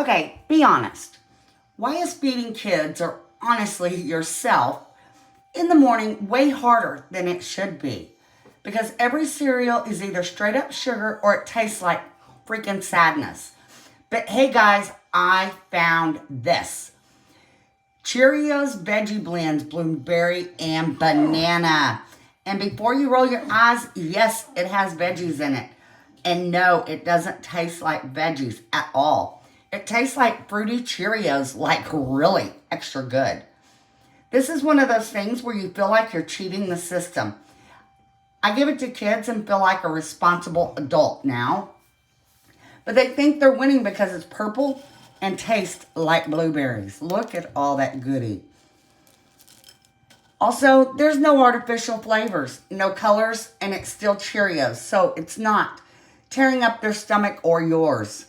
Okay, be honest. Why is feeding kids, or honestly yourself, in the morning way harder than it should be? Because every cereal is either straight up sugar or it tastes like freaking sadness. But hey guys, I found this. Cheerios Veggie Blends, blueberry and banana. And before you roll your eyes, yes, it has veggies in it. And no, it doesn't taste like veggies at all. It tastes like fruity Cheerios, like really extra good. This is one of those things where you feel like you're cheating the system. I give it to kids and feel like a responsible adult now. But they think they're winning because it's purple and tastes like blueberries. Look at all that goodie. Also, there's no artificial flavors, no colors, and it's still Cheerios. So it's not tearing up their stomach or yours.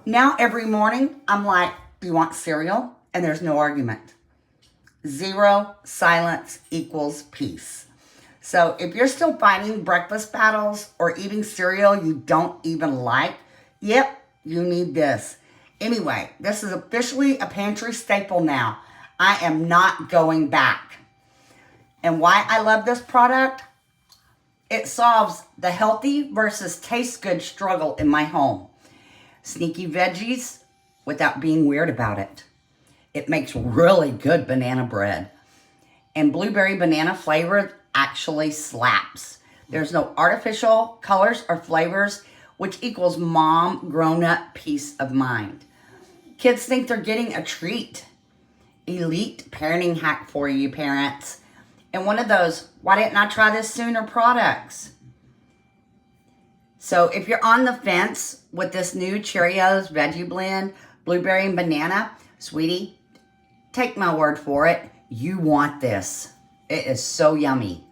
Now every morning, I'm like, do you want cereal? And there's no argument. Zero silence equals peace. So if you're still fighting breakfast battles or eating cereal you don't even like, yep, you need this. Anyway, this is officially a pantry staple now. I am not going back. And why I love this product? It solves the healthy versus taste good struggle in my home. Sneaky veggies without being weird about it. It makes really good banana bread. And blueberry banana flavor actually slaps. There's no artificial colors or flavors, which equals mom grown-up peace of mind. Kids think they're getting a treat. Elite parenting hack for you parents. And one of those, why didn't I try this sooner products? So if you're on the fence with this new Cheerios Veggie Blend, blueberry and banana, sweetie, take my word for it. You want this. It is so yummy.